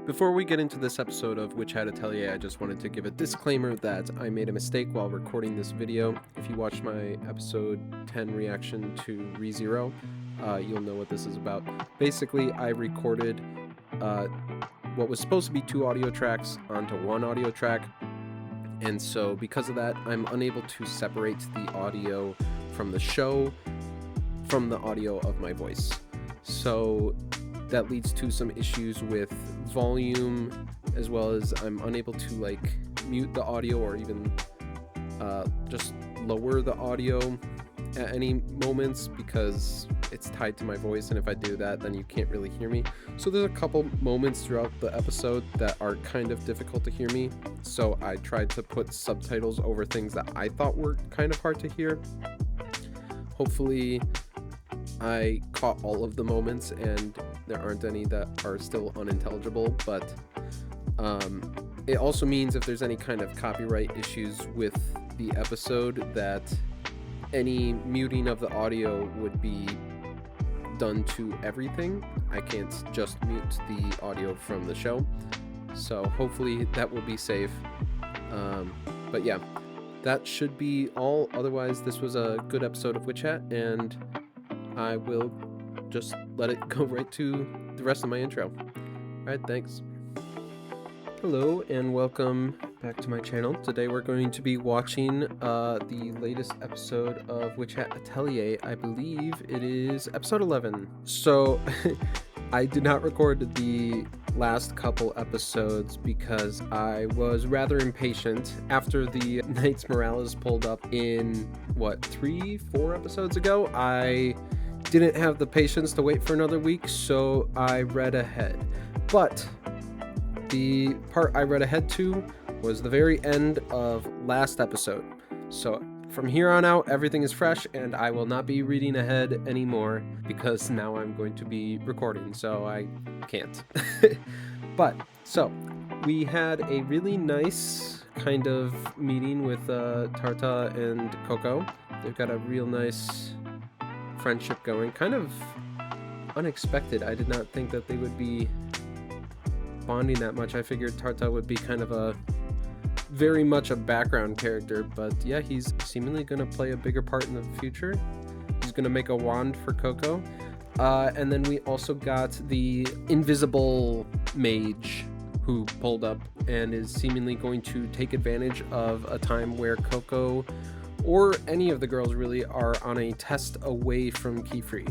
Before we get into this episode of Atelier, I just wanted to give a disclaimer that I made a mistake while recording this video. If you watched my episode 10 reaction to ReZero, you'll know what this is about. Basically, I recorded what was supposed to be 2 audio tracks onto 1 audio track, and so because of that, I'm unable to separate the audio from the show from the audio of my voice. So that leads to some issues with volume, as well as I'm unable to mute the audio or even just lower the audio at any moments because it's tied to my voice, and if I do that then you can't really hear me. So there's a couple moments throughout the episode that are kind of difficult to hear me, so I tried to put subtitles over things that I thought were kind of hard to hear. Hopefully I caught all of the moments and there aren't any that are still unintelligible, but it also means if there's any kind of copyright issues with the episode that any muting of the audio would be done to everything. I can't just mute the audio from the show, so hopefully that will be safe. But yeah, that should be all. Otherwise, this was a good episode of WitchHat, and I will just let it go right to the rest of my intro. Alright, thanks. Hello and welcome back to my channel. Today we're going to be watching the latest episode of WitchHat Atelier. I believe it is episode 11. So I did not record the last couple episodes because I was rather impatient after the Knights Morales pulled up in what, 3-4 episodes ago. I didn't have the patience to wait for another week, so I read ahead. But the part I read ahead to was the very end of last episode. So from here on out, everything is fresh, and I will not be reading ahead anymore because now I'm going to be recording, so I can't. But, so, we had a really nice kind of meeting with Tarta and Coco. They've got a real nice friendship going, kind of unexpected. I did not think that they would be bonding that much. I figured Tarta would be kind of a very much a background character, but yeah, he's seemingly going to play a bigger part in the future. He's going to make a wand for Coco, and then we also got the invisible mage who pulled up and is seemingly going to take advantage of a time where Coco or any of the girls really are on a test away from key-free.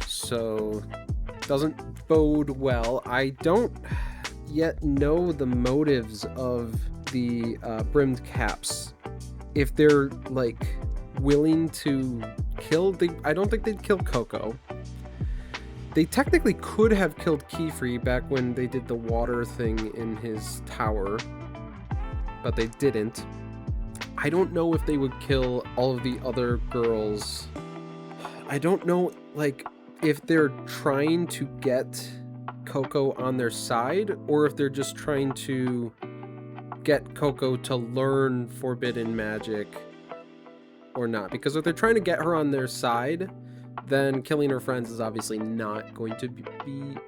So, doesn't bode well. I don't yet know the motives of the brimmed caps. If they're, willing to kill... I don't think they'd kill Coco. They technically could have killed Key-Free back when they did the water thing in his tower, but they didn't. I don't know if they would kill all of the other girls. I don't know, if they're trying to get Coco on their side, or if they're just trying to get Coco to learn forbidden magic or not. Because if they're trying to get her on their side, then killing her friends is obviously not going to be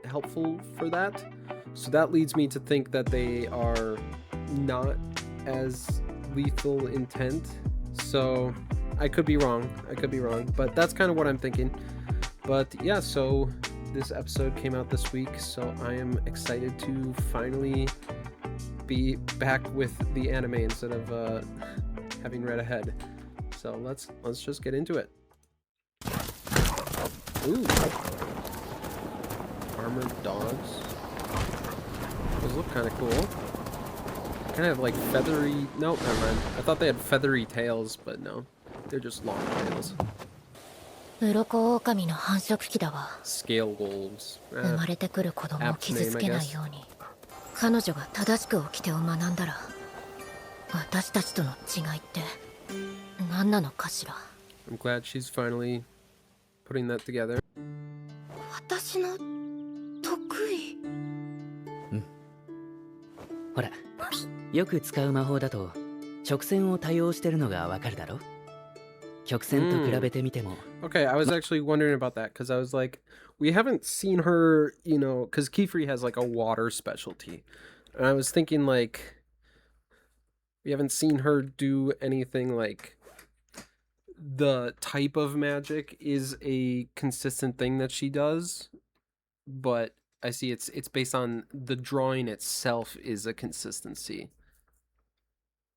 helpful for that. So that leads me to think that they are not as lethal intent. So I could be wrong, but that's kind of what I'm thinking. But yeah, so this episode came out this week, so I am excited to finally be back with the anime instead of having read ahead. So let's just get into it. Ooh, armored dogs. Those look kind of cool. Kind of like feathery. Nope, never mind. I thought they had feathery tails, but no, they're just long tails. Scale wolves. Apt name, I guess. I'm glad she's finally putting that together. ほら、よく使う魔法だと直線を多用してるのがわかるだろ? 曲線と比べてみても Okay, I was actually wondering about that because I was like, We haven't seen her, because Keyfree has like a water specialty. And I was thinking like, we haven't seen her do anything like the type of magic is a consistent thing that she does, but I see it's based on the drawing itself is a consistency.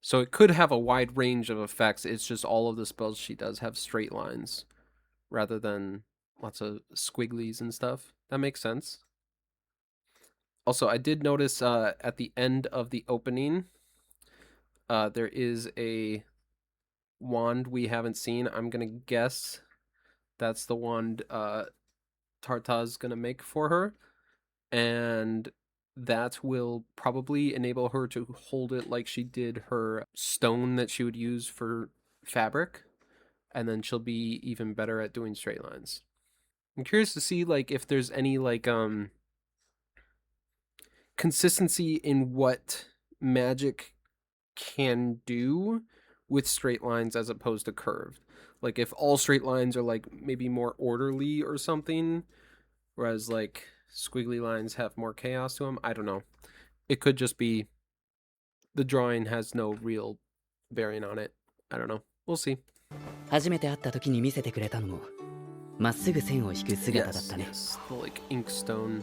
So it could have a wide range of effects. It's just all of the spells she does have straight lines rather than lots of squigglies and stuff. That makes sense. Also, I did notice at the end of the opening, there is a wand we haven't seen. I'm going to guess that's the wand Tarta's going to make for her. And that will probably enable her to hold it like she did her stone that she would use for fabric. And then she'll be even better at doing straight lines. I'm curious to see like if there's any like consistency in what magic can do with straight lines as opposed to curved. Like if all straight lines are like maybe more orderly or something, whereas like squiggly lines have more chaos to them. I don't know. It could just be the drawing has no real bearing on it. I don't know. We'll see. 初めて会った時に見せてくれたのもまっすぐ線を引く姿だったね。 Yes, the like inkstone.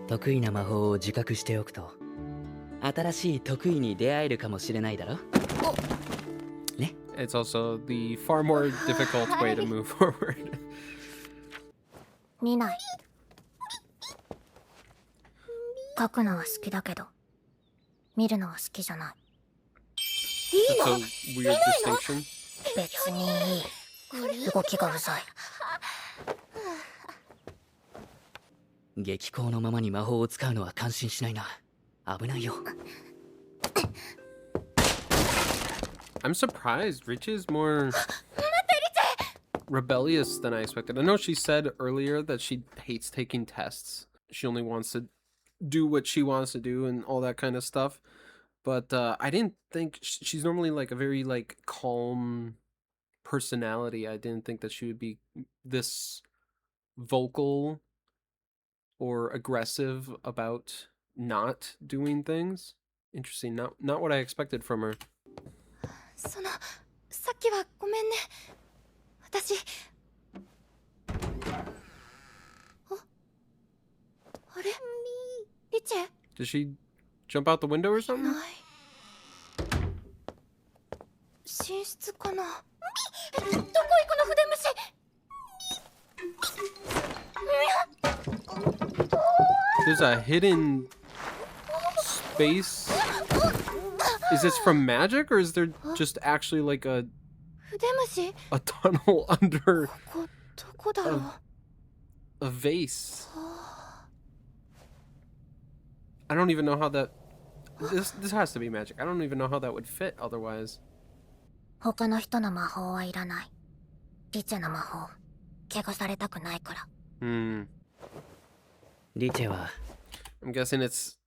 得意な魔法を自覚しておくと新しい得意に出会えるかもしれないだろ。ね。 It's also the far more difficult way to move forward. 見ない。書くのは好きだけど、見るのは好きじゃない。That's a weird distinction. 別にいい。動きがうざい。激高のままに魔法を使うのは感心しないな。危ないよ。I'm surprised. Richeh is more rebellious than I expected. I know she said earlier that she hates taking tests. She only wants to do what she wants to do and all that kind of stuff. But I didn't think she's normally like a very like calm personality. I didn't think that she would be this vocal or aggressive about not doing things. Interesting. Not what I expected from her. そのさっきはごめんね。私あれリチェ Did she jump out the window or something? ない寝室かな。どこ行くの筆虫。 There's a hidden space. Is this from magic or is there just actually like a 筆虫 tunnel under ここどこだろう。 a vase? I don't even know how that this has to be magic. I don't even know how that would fit otherwise. 他の人の魔法はいらない。リチェの魔法怪我されたくないから。リチェは I'm guessing it's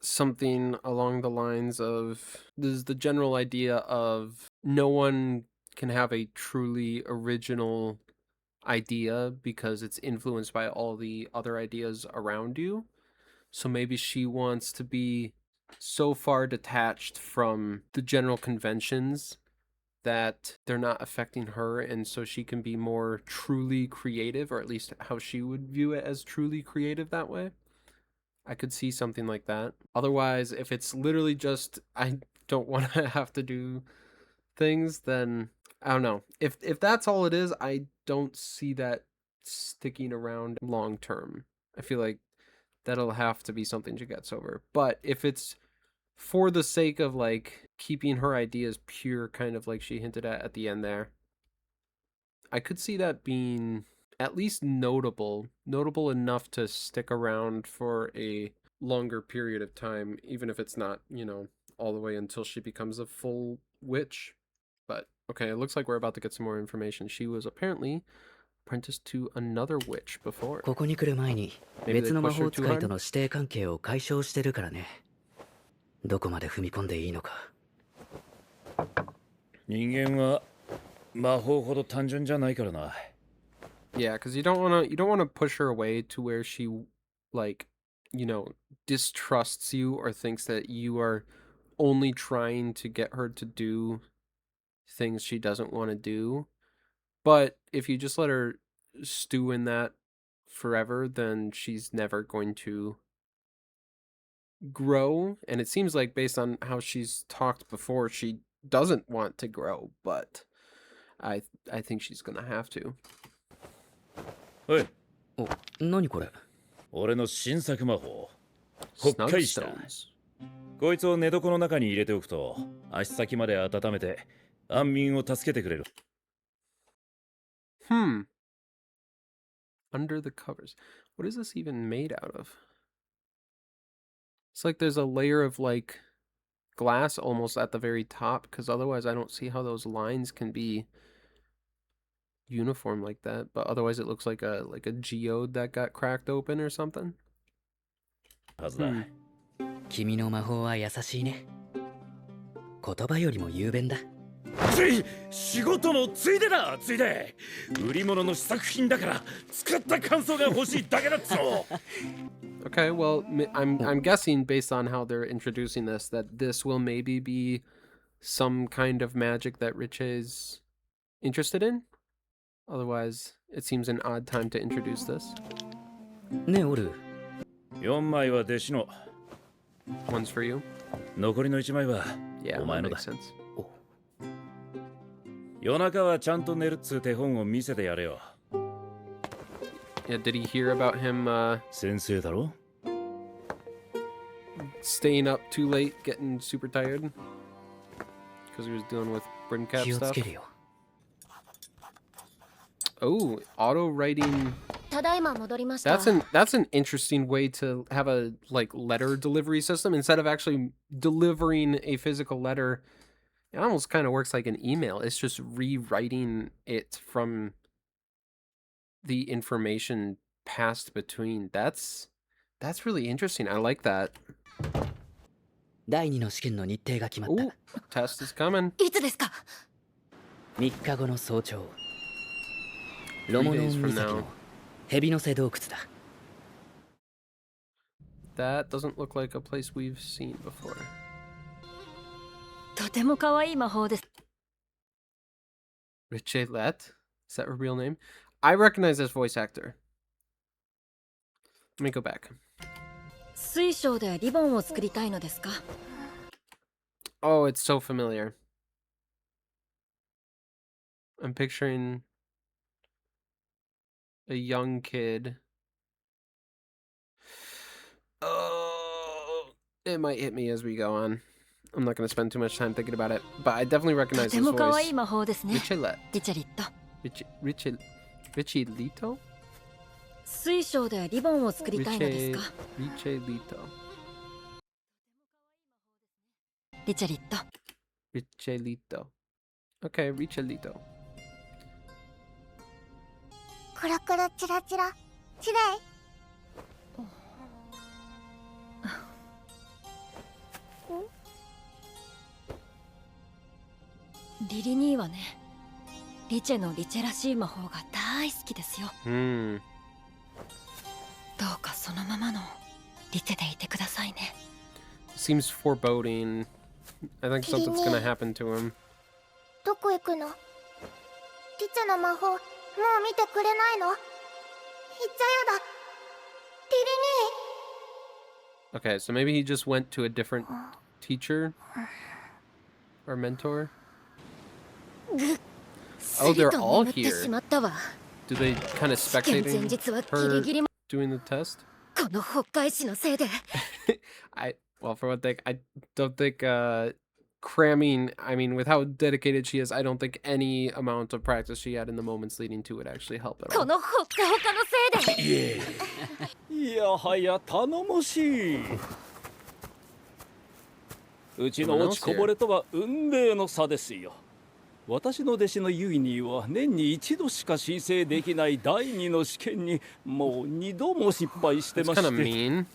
something along the lines of there's the general idea of no one can have a truly original idea because it's influenced by all the other ideas around you. So maybe she wants to be so far detached from the general conventions that they're not affecting her, and so she can be more truly creative, or at least how she would view it as truly creative that way. I could see something like that. Otherwise, if it's literally just I don't want to have to do things, then I don't know. If that's all it is, I don't see that sticking around long term. I feel like that'll have to be something she gets over. But if it's for the sake of like keeping her ideas pure, kind of like she hinted at the end there, I could see that being at least notable enough to stick around for a longer period of time, even if it's not, all the way until she becomes a full witch. But okay, it looks like we're about to get some more information. She was apparently apprenticed to another witch before. ここに来る前に別の魔法使いとの師弟関係を解消してるからね。どこまで踏み込んでいいのか。人間は魔法ほど単純じゃないからな。Yeah, because you don't want to push her away to where she, like, distrusts you or thinks that you are only trying to get her to do things she doesn't want to do. But if you just let her stew in that forever, then she's never going to grow. And it seems like, based on how she's talked before, she doesn't want to grow, but I think she's gonna have to. おい、お、何これ？俺の新作魔法。ほっかいした。 Snugstones. こいつを寝床の中に入れておくと、足先まで温めて安眠を助けてくれる。Under the covers. What is this even made out of? It's like there's a layer of, like, glass almost at the very top, because otherwise I don't see how those lines can be uniform like that. But otherwise it looks like a geode that got cracked open or something. はずだ。君の魔法は優しいね。言葉よりも雄弁だ。仕事のついでだ、ついで。売り物の試作品だから使った感想が欲しいだけだっつの。Okay, well, I'm guessing, based on how they're introducing this, that this will maybe be some kind of magic that Richeh is interested in. Otherwise, it seems an odd time to introduce this. ねえ、オル。4枚は弟子の。 One's for you. 残りの1枚は Yeah, お前 that のだ。 makes sense. 夜中はちゃんと寝るっつう手本を見せてやれよ。 Yeah, did he hear about him 先生だろ? staying up too late, getting super tired? Because he was dealing with Brimcap 気をつ stuff? けるよ。 Oh, auto writing. ただいま戻りました。 That's an interesting way to have a, like, letter delivery system instead of actually delivering a physical letter. It almost kind of works like an email. It's just rewriting it from the information passed between. That's really interesting. I like that. 第2の試験の日程が決まっ Ooh, test is coming. いつですか？た。3日後の早朝。ロモノン岬の蛇の背洞窟だ。That doesn't look like a place we've seen before. とても可愛い魔法です。 Richeh Let? Is that her real name? I recognize this voice actor. Let me go back. 水晶でリボンを作りたいのですか？ Oh, it's so familiar. I'm picturing a young kid. Oh, it might hit me as we go on. I'm not going to spend too much time thinking about it, but I definitely と recognize て this も可愛 voice. い魔法ですね。 Richeh Let. リチャリット。 Richie Lito? 水晶でリボンを作りたいのですか？ Richeh Lito. リチャリット。 Richeh Lito. Okay, Richeh Lito. クラクラチラチラ。チレイ。リリ兄はね、リチェのリチェらしい魔法が大好きですよ。Hmm. どうかそのままのリチェでいてくださいね。 Seems foreboding. I think something's gonna happen to him. どこ行くの？リチェの魔法、もう見てくれないの？言っちゃやだ。リリ兄。 Okay, so maybe he just went to a different teacher or mentor. Oh, they're all here. Do they kind of spectating her doing the test? この北海市のせいで。 Well, for one thing, I don't think cramming, I mean, with how dedicated she is, I don't think any amount of practice she had in the moments leading to it actually helped at こ all. のほっかほかのせいで。いやはや頼もしい。うちの落ちこぼれとは運命の差ですよ。私の弟子のユイニーは年に一度しか申請できない第2の試験にもう2度も失敗して That's まし kind of て、 mean.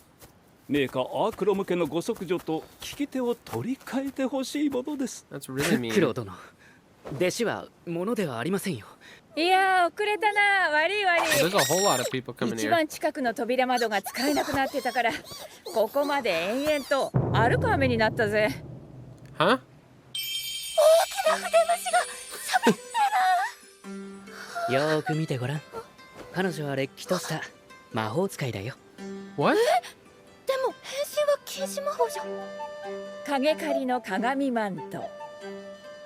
メーカーアークロ向けのご息女と聞き手を取り替えてほしいものです。 That's really クロ mean. 殿。弟子は物ではありませんよ。いやー遅れたな。悪い悪い。 There's a whole lot of people coming 一 here. 番近くの扉窓が使えなくなってたから、ここまで延々と歩く羽目になったぜ。 Huh? よーく見てごらん。彼女はれっきとした魔法使いだよ。 What? でも変身は禁止魔法じゃん。影狩りの鏡マント。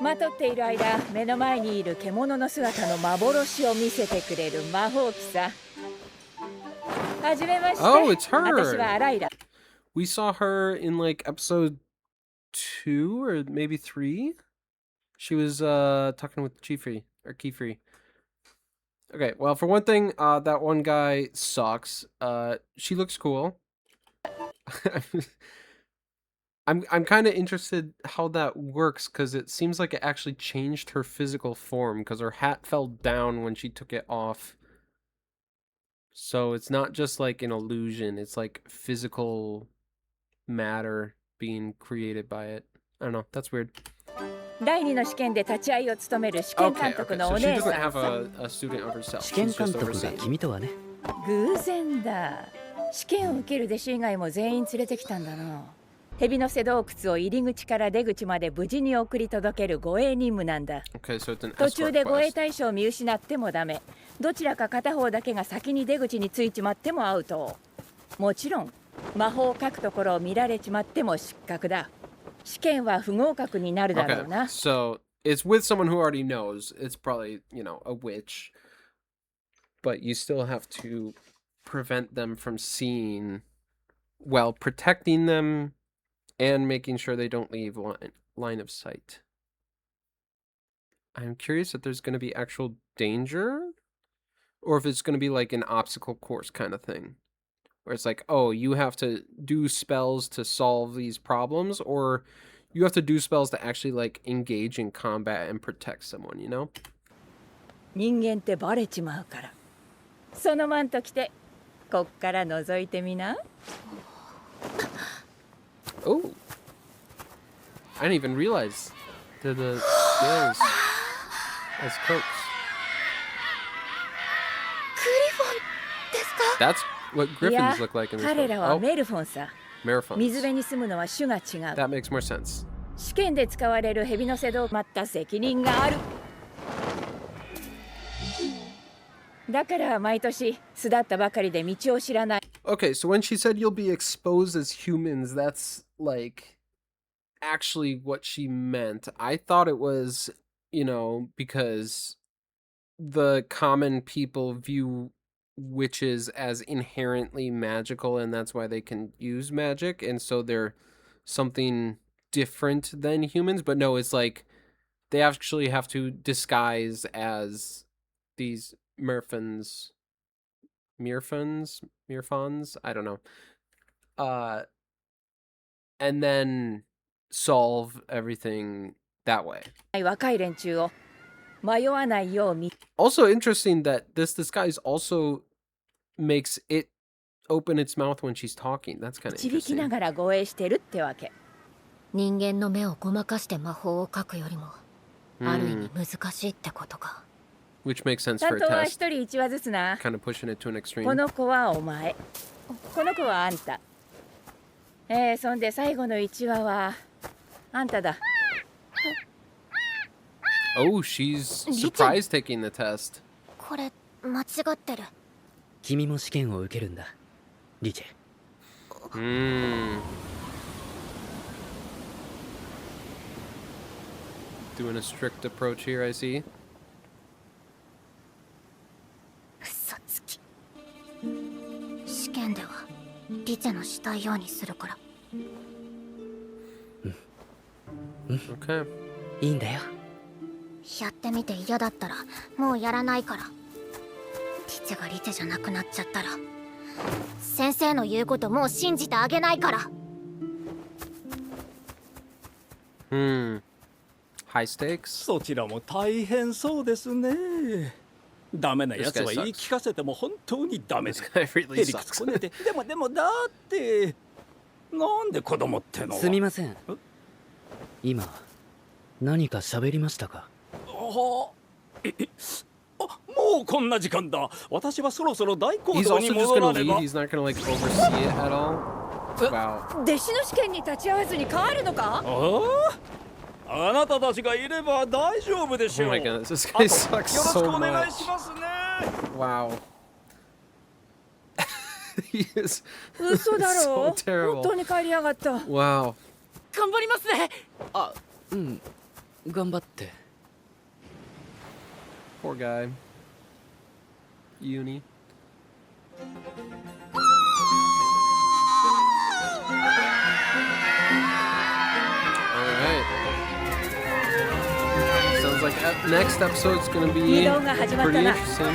まとっている間、目の前にいる獣の姿の幻を見せてくれる魔法機さ。はじめまして。 Oh, it's her. 私はアライラ。 We saw her in like episode 2 or maybe 3. She was talking with Chiefrey or Keyfree. Okay, well, for one thing, that one guy sucks. She looks cool. I'm kind of interested how that works because it seems like it actually changed her physical form because her hat fell down when she took it off. So it's not just like an illusion, it's like physical matter being created by it. I don't know, that's weird. 第2の試験で立ち会いを務める試験 Okay, 監督 okay, の so お she 姉 doesn't さん have さ。 a student of herself. 試験 She's 監 just 督が overseeing. 君とはね。偶然だ。試験を受ける弟子以外も全員連れてきたんだな。蛇の瀬洞窟を入り口から出口まで無事に送り届ける護衛任務なんだ。 Okay, so it's an 途中 escort で護衛 quest. 対象を見失ってもダメ。どちらか片方だけが先に出口に着いちまってもアウト。もちろん魔法を書くところを見られちまっても失格だ。試験は不合格になるだろう Okay, な。 so it's with someone who already knows. It's probably, you know, a witch. But you still have to prevent them from seeing while protecting them and making sure they don't leave line of sight. I'm curious if there's going to be actual danger or if it's going to be like an obstacle course kind of thing. Where it's like, oh, you have to do spells to solve these problems, or you have to do spells to actually like engage in combat and protect someone, you know? 人間ってバレちまうから。そのマント着て、こっから覗いてみな。 Oh, I didn't even realize they're the scales as cloaks. クリフォンですか？ That's what いや griffins look like in this 彼 book. らは Oh, メルフォンさ。 myrphons. 水辺に住むのは種が違う。 That makes more sense. 試験で使われる蛇の瀬戸を待った責任がある。だから毎年巣立ったばかりで道を知らない。 Okay, so when she said you'll be exposed as humans, that's like actually what she meant. I thought it was, you know, because the common people view witches as inherently magical and that's why they can use magic, and so they're something different than humans. But no, it's like they actually have to disguise as these myrphons, I don't know, and then solve everything that way. 若い連中を迷わないよう見。 Also interesting that this disguise also makes it open its mouth when she's talking. That's kind of 導きな interesting. がら護衛してるってわけ。人間の目をごまかして魔法を書くよりも、ある意味難しいってことか。 Which makes sense 担 for a 当は test. 一人一話ずつな。 Kind of pushing it to an こ extreme. の子はお前。この子はあんた。そんで最後の1話はあんただ。 Oh, she's surprised taking the test. これ間違ってる。君も試験を受けるんだ、リチェ。Doing a strict approach here, I see. 嘘つき。試験ではリチェのしたいようにするから。Okay. いいんだよ。やってみて嫌だったらもうやらないから。リチェがリチェじゃなくなっちゃったら先生の言うこともう信じてあげないから。 High stakes? そちらも大変そうですね。ダメなやつは言い聞かせても本当にダメ This で。 guy へ really りくつ sucks. こねて、でもだってなんで子供ってのは。すみません。今何か喋りましたか？あ、もうこんな時間だ。私はそろそろ大講 He's 堂に also just 戻 gonna らね leave. ば。 He's not gonna like oversee it at all. Wow. 弟子の試験に立ち会わずに変わるのか？あなたたちがいれば大丈夫でし Oh ょう。 my goodness, this あ guy と sucks よろし so くお願いし much. ますね。 Wow. He is 嘘だ so ろ。 terrible. 本当に帰りやがった。 Wow. 頑張りますね。あ、うん。頑張って。 Poor guy. Euini. Alright. Sounds like next episode's gonna be pretty interesting.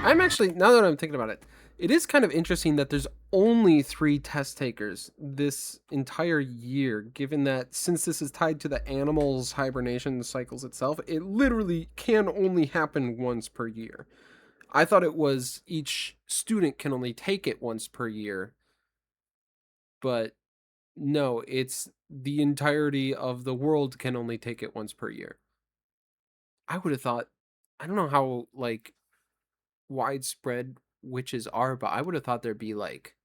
I'm actually, now that I'm thinking about it, it is kind of interesting that there's only 3 test takers this entire year, given that since this is tied to the animal's hibernation cycles itself, it literally can only happen once per year. I thought it was each student can only take it once per year, but no, it's the entirety of the world can only take it once per year. I would have thought, I don't know how, like, widespread witches are, but I would have thought there'd be like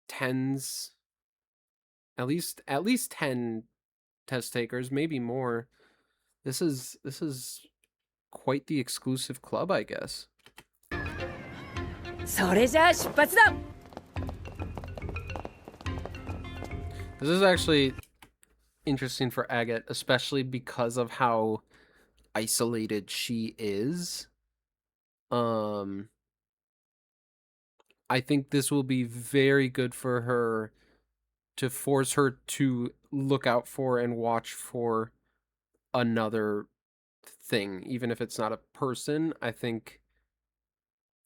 tens, at least 10 test takers, maybe more. This is quite the exclusive club, I guess. それじゃあ出発だ。 This is actually interesting for Agott, especially because of how isolated she is. I think this will be very good for her to force her to look out for and watch for another thing, even if it's not a person. I think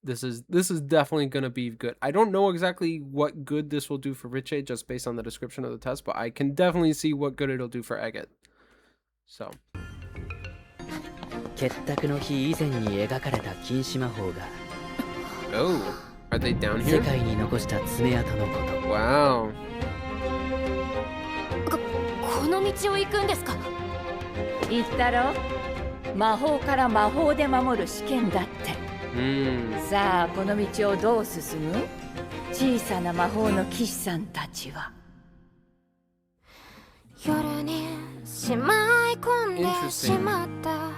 this is definitely going to be good. I don't know exactly what good this will do for Richeh just based on the description of the test, but I can definitely see what good it'll do for Agott. So. 結託の日以前に描かれた禁止魔法が Oh, are they down 世 here? 界に残した爪痕のこと。 Wow. この道を行くんですか？言ったろ。魔法から魔法で守る試験だって。さあこの道をどう進む？小さな魔法の騎士さんたちは。夜にしまい込んでしまった。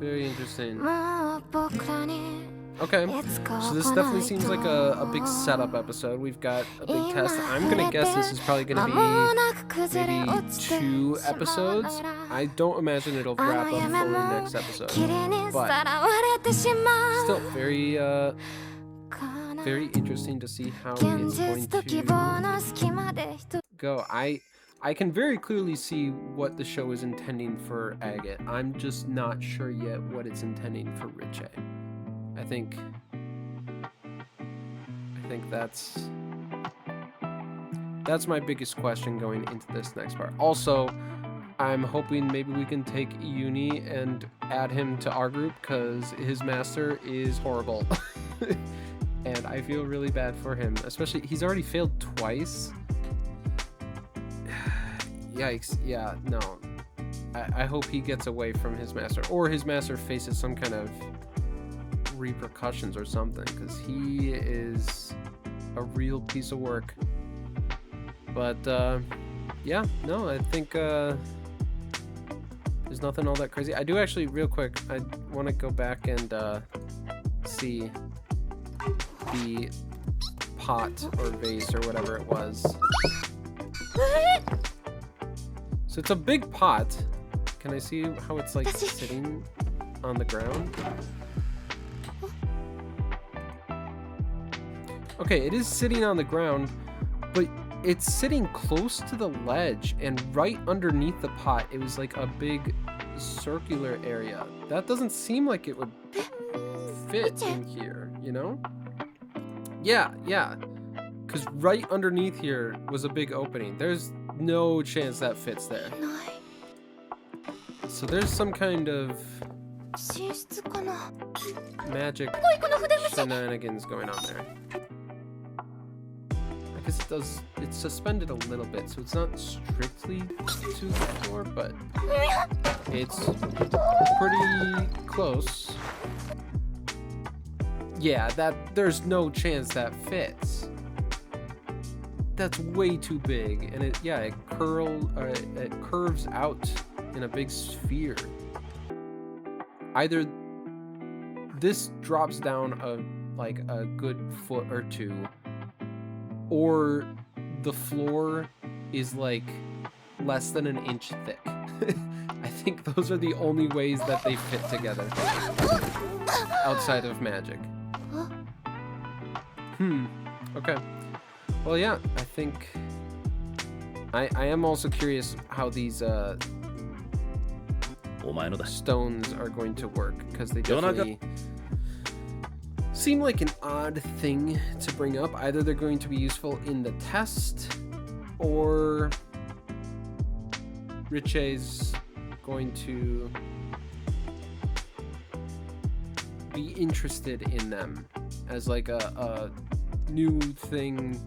Very interesting. もう僕らに Okay, so this definitely seems like a big setup episode. We've got a big test. I'm gonna guess this is probably gonna be maybe 2 episodes. I don't imagine it'll wrap up fully next episode. But still very very interesting to see how it's going to go. I can very clearly see what the show is intending for Agott. I'm just not sure yet what it's intending for Richeh. I think that's my biggest question going into this next part. Also, I'm hoping maybe we can take Euini and add him to our group because his master is horrible. And I feel really bad for him, especially he's already failed twice. Yikes. Yeah, no. I hope he gets away from his master, or his master faces some kind of repercussions or something, because he is a real piece of work. But yeah, no, I think there's nothing all that crazy. I do actually, real quick, I want to go back and see the pot or vase or whatever it was. So it's a big pot. Can I see how it's like sitting on the ground? Okay, it is sitting on the ground, but it's sitting close to the ledge, and right underneath the pot, it was like a big circular area. That doesn't seem like it would fit in here, you know? Yeah. Because right underneath here was a big opening. There's no chance that fits there. So there's some kind of magic shenanigans going on there. I can because it's suspended a little bit, so it's not strictly to the floor, but it's pretty close. Yeah, there's no chance that fits. That's way too big, and it curves out in a big sphere. Either this drops down like a good foot or two, or the floor is like less than an inch thick. I think those are the only ways that they fit together outside of magic. Okay. Well, yeah, I think I am also curious how these stones are going to work, because they definitely seem like an odd thing to bring up. Either they're going to be useful in the test, or Richey's going to be interested in them as like a new thing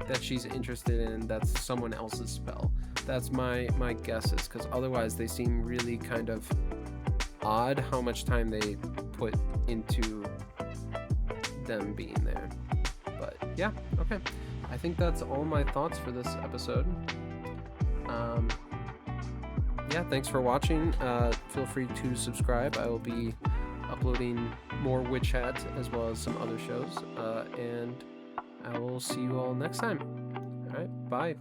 that she's interested in that's someone else's spell. That's my guesses, because otherwise they seem really kind of odd how much time they put into them being there. But yeah, okay. I think that's all my thoughts for this episode. Yeah, thanks for watching. Feel free to subscribe. I will be uploading more Witch Hat as well as some other shows. And I will see you all next time. All right, bye.